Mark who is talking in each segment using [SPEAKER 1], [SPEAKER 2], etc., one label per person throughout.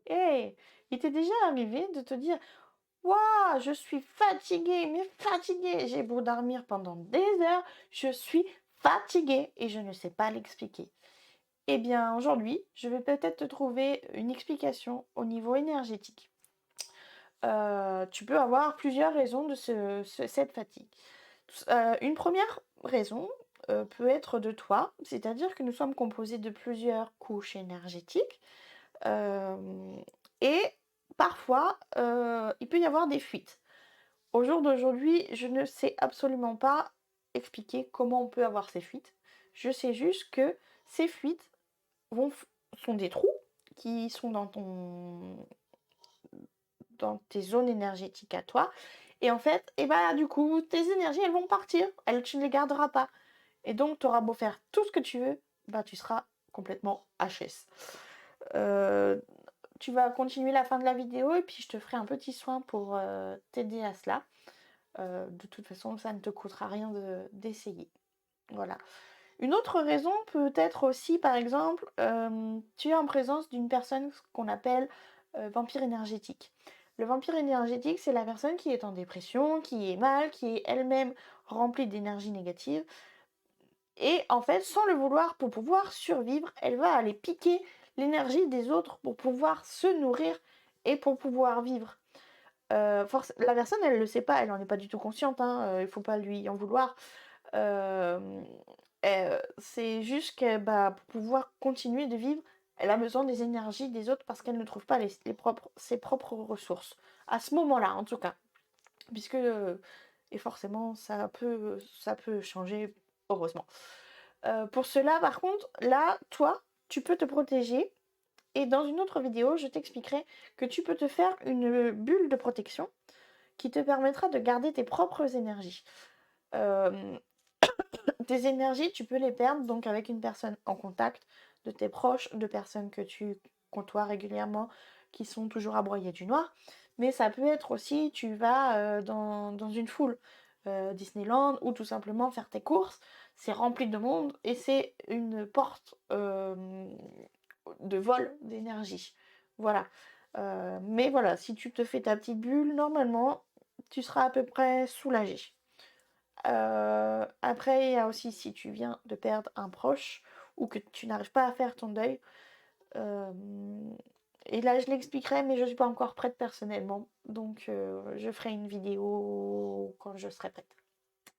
[SPEAKER 1] Hey, il t'est déjà arrivé de te dire: «Waouh, je suis fatiguée, mais fatiguée, j'ai beau dormir pendant des heures, je suis fatiguée et je ne sais pas l'expliquer». Eh bien, aujourd'hui, je vais peut-être te trouver une explication au niveau énergétique. Tu peux avoir plusieurs raisons de cette fatigue. Une première raison, peut être de toi, c'est-à-dire que nous sommes composés de plusieurs couches énergétiques. Hem et parfois, il peut y avoir des fuites. Au jour d'aujourd'hui, je ne sais absolument pas expliquer comment on peut avoir ces fuites. Je sais juste que ces fuites vont f sont des trous qui sont dans tes zones énergétiques à toi et en fait et bah, du coup, tes énergies, elles vont partir. Tu ne les garderas pas et donc tu auras beau faire tout ce que tu veux, bah, tu seras complètement HS. Heu Tu vas continuer la fin de la vidéo et puis je te ferai un petit soin pour, t'aider à cela. De toute façon, ça ne te coûtera rien d'essayer. Voilà. Une autre raison peut être aussi, par exemple, tu es en présence d'une personne ce qu'on appelle, vampire énergétique. Le vampire énergétique, c'est la personne qui est en dépression, qui est mal, qui est elle-même remplie d'énergie négative et en fait, sans le vouloir, pour pouvoir survivre, elle va aller piquer l'énergie des autres pour pouvoir se nourrir et pour pouvoir vivre. Force la personne, elle le sait pas, elle en est pas du tout consciente, hein, il faut pas lui en vouloir. Hem, c'est juste que, bah, pour pouvoir continuer de vivre, elle a besoin des énergies des autres parce qu'elle ne trouve pas ses propres ressources. À ce moment-là, en tout cas. Puisque, et forcément ça peut changer, heureusement. Pour cela, par contre, là, toi, tu peux te protéger et dans une autre vidéo, je t'expliquerai que tu peux te faire une bulle de protection qui te permettra de garder tes propres énergies. Hem, tes énergies, tu peux les perdre donc avec une personne en contact, de tes proches, de personnes que tu côtoies régulièrement, qui sont toujours à broyer du noir. Mais ça peut être aussi, tu vas, dans une foule, Disneyland ou tout simplement faire tes courses. C'est rempli de monde et c'est une porte, de vol d'énergie. Voilà. Mais voilà, si tu te fais ta petite bulle, normalement, tu seras à peu près soulagé. Après, il y a aussi si tu viens de perdre un proche ou que tu n'arrives pas à faire ton deuil, hem et là, je l'expliquerai, mais je ne suis pas encore prête personnellement, donc je ferai une vidéo quand je serai prête.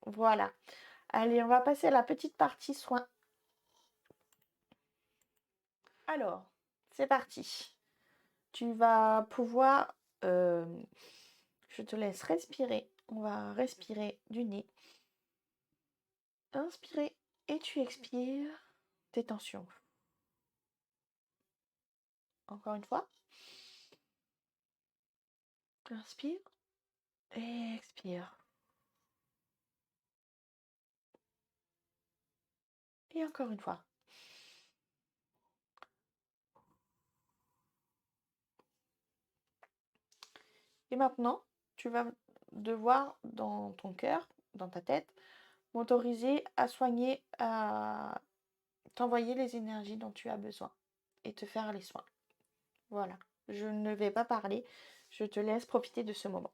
[SPEAKER 1] Voilà. Allez, on va passer à la petite partie soins. Alors, c'est parti. Tu vas pouvoir, je te laisse respirer. On va respirer du nez. Inspirer et tu expires tes tensions. Encore une fois. Inspire et expire. Et encore une fois. Et maintenant, tu vas devoir, dans ton cœur, dans ta tête, m'autoriser à soigner, à t'envoyer les énergies dont tu as besoin et te faire les soins. Voilà. Je ne vais pas parler, je te laisse profiter de ce moment.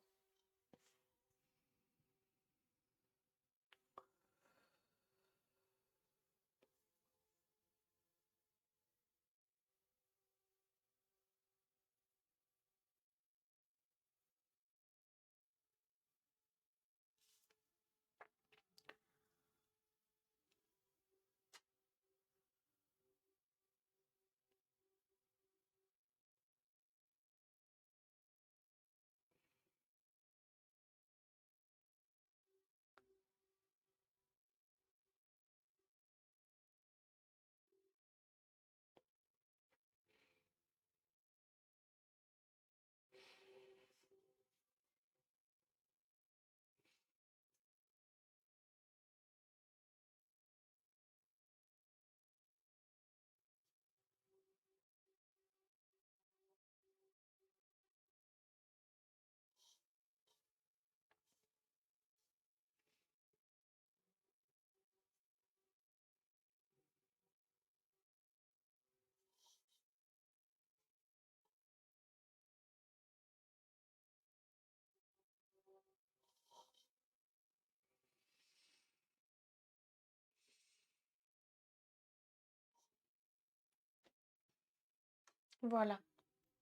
[SPEAKER 1] Voilà,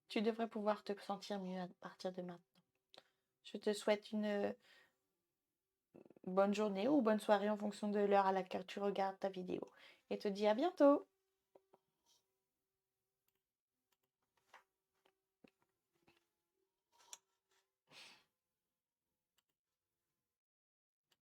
[SPEAKER 1] tu devrais pouvoir te sentir mieux à partir de maintenant. Je te souhaite une bonne journée ou bonne soirée en fonction de l'heure à laquelle tu regardes ta vidéo et te dis à bientôt.